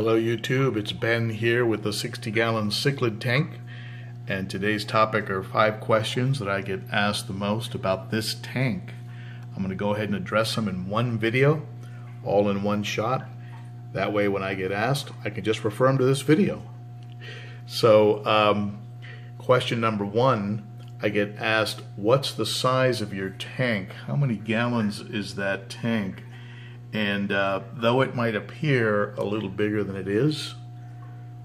Hello YouTube, it's Ben here with the 60-gallon cichlid tank, and today's topic are 5 questions that I get asked the most about this tank. I'm going to go ahead and address them in one video, all in one shot. That way when I get asked, I can just refer them to this video. So question number 1, I get asked, what's the size of your tank? How many gallons is that tank? And though it might appear a little bigger than it is,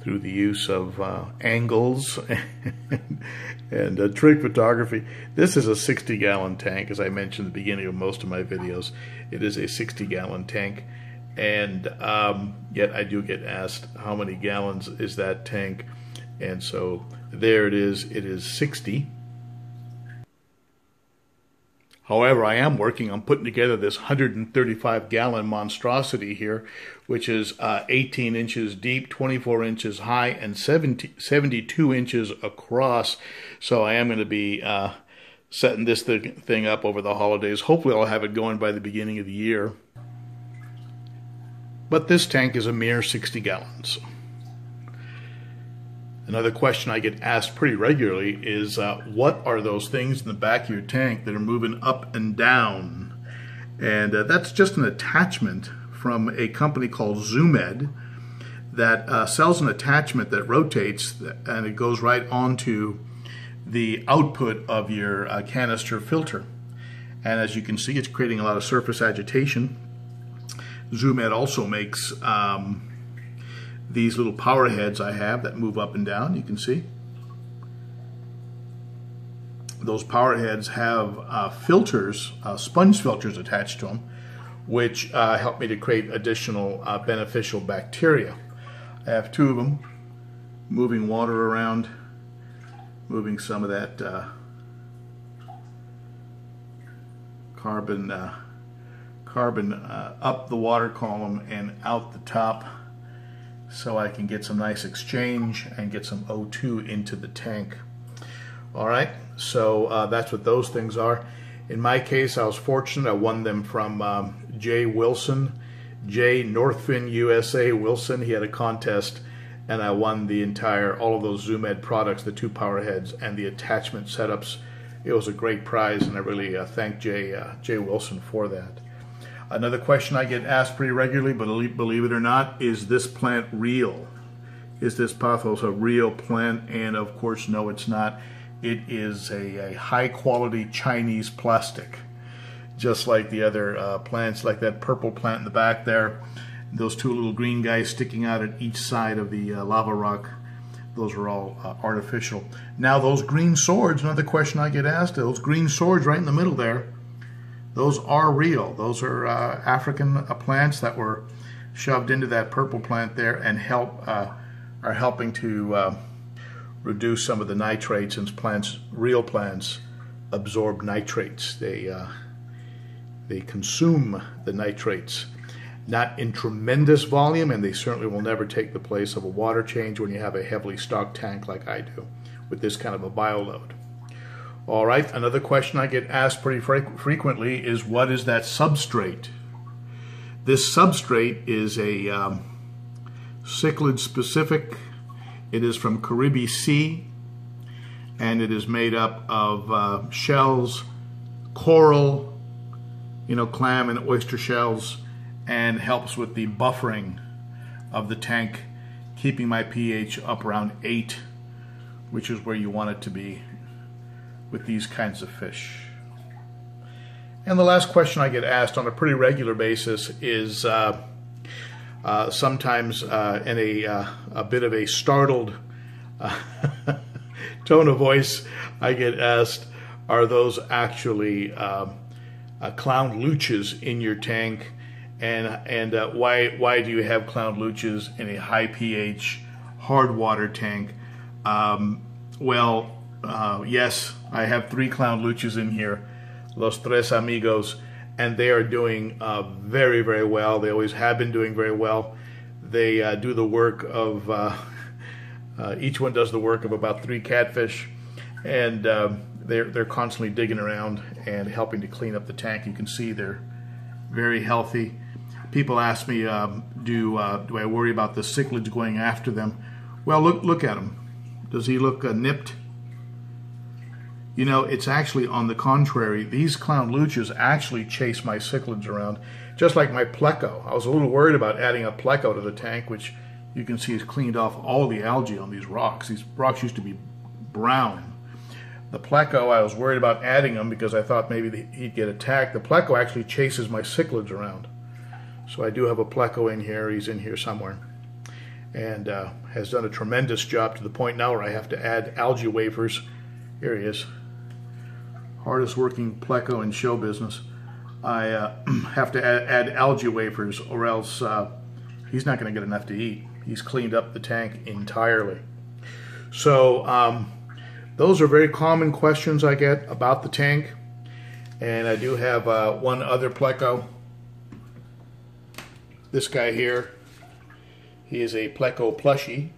through the use of angles and trick photography, this is a 60-gallon tank. As I mentioned at the beginning of most of my videos, it is a 60-gallon tank, and yet I do get asked how many gallons is that tank, and so there it is 60. However, I am working on putting together this 135-gallon monstrosity here, which is 18 inches deep, 24 inches high, and 72 inches across. So I am going to be setting this thing up over the holidays. Hopefully I'll have it going by the beginning of the year. But this tank is a mere 60 gallons. Another question I get asked pretty regularly is, what are those things in the back of your tank that are moving up and down? And that's just an attachment from a company called Cichlids that sells an attachment that rotates, and it goes right onto the output of your canister filter. And as you can see, it's creating a lot of surface agitation. Cichlids also makes these little power heads I have that move up and down. You can see those power heads have filters, sponge filters attached to them, which help me to create additional beneficial bacteria. I have 2 of them, moving water around, moving some of that carbon up the water column and out the top, so I can get some nice exchange and get some O2 into the tank. Alright, so that's what those things are. In my case, I was fortunate. I won them from Jay Wilson, Jay Northfin USA Wilson. He had a contest, and I won the all of those Cichlids products, the 2 power heads and the attachment setups. It was a great prize, and I really thank Jay Wilson for that. Another question I get asked pretty regularly, but believe it or not, is this plant real? Is this pothos a real plant? And of course, no, it's not. It is a high-quality Chinese plastic, just like the other plants, like that purple plant in the back there. Those 2 little green guys sticking out at each side of the lava rock, those are all artificial. Now, those green swords, another question I get asked, those green swords right in the middle there, those are real. Those are African plants that were shoved into that purple plant there and are helping to reduce some of the nitrates, since real plants absorb nitrates. They consume the nitrates, not in tremendous volume, and they certainly will never take the place of a water change when you have a heavily stocked tank like I do with this kind of a bioload. All right, another question I get asked pretty frequently is, what is that substrate? This substrate is a cichlid specific. It is from Caribbean Sea, and it is made up of shells, coral, clam and oyster shells, and helps with the buffering of the tank, keeping my pH up around 8, which is where you want it to be with these kinds of fish. And the last question I get asked on a pretty regular basis is sometimes in a bit of a startled tone of voice, I get asked, are those actually clown looches in your tank, and why do you have clown looches in a high pH hard water tank? Yes, I have 3 clown luches in here, los tres amigos, and they are doing very, very well. They always have been doing very well. They do the work of, each one does the work of about 3 catfish, and they're constantly digging around and helping to clean up the tank. You can see they're very healthy. People ask me, do I worry about the cichlids going after them? Well, look at him. Does he look nipped? You know, it's actually on the contrary. These clown luchas actually chase my cichlids around, just like my pleco. I was a little worried about adding a pleco to the tank, which you can see has cleaned off all the algae on these rocks. These rocks used to be brown. The pleco, I was worried about adding them because I thought maybe he'd get attacked. The pleco actually chases my cichlids around. So I do have a pleco in here. He's in here somewhere. And has done a tremendous job to the point now where I have to add algae wafers. Here he is. Hardest working pleco in show business. I have to add algae wafers or else he's not going to get enough to eat. He's cleaned up the tank entirely. So those are very common questions I get about the tank. And I do have one other pleco. This guy here. He is a pleco plushie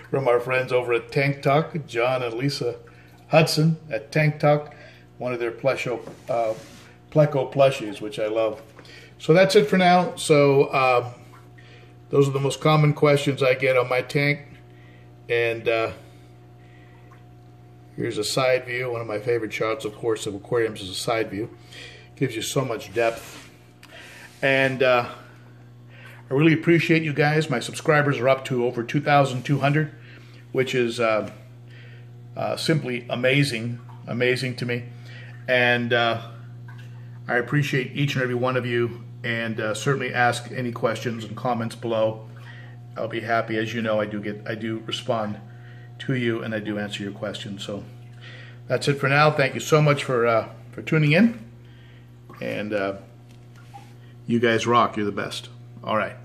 from our friends over at Tank Talk, John and Lisa Hudson at Tank Talk, one of their pleco plushies, which I love. So that's it for now. So those are the most common questions I get on my tank. And here's a side view. One of my favorite shots, of course, of aquariums is a side view. Gives you so much depth. And I really appreciate you guys. My subscribers are up to over 2,200, which is simply amazing to me. And I appreciate each and every one of you, and certainly ask any questions and comments below. I'll be happy. As you know, I do respond to you, and I do answer your questions. So that's it for now. Thank you so much for tuning in, and you guys rock. You're the best. All right.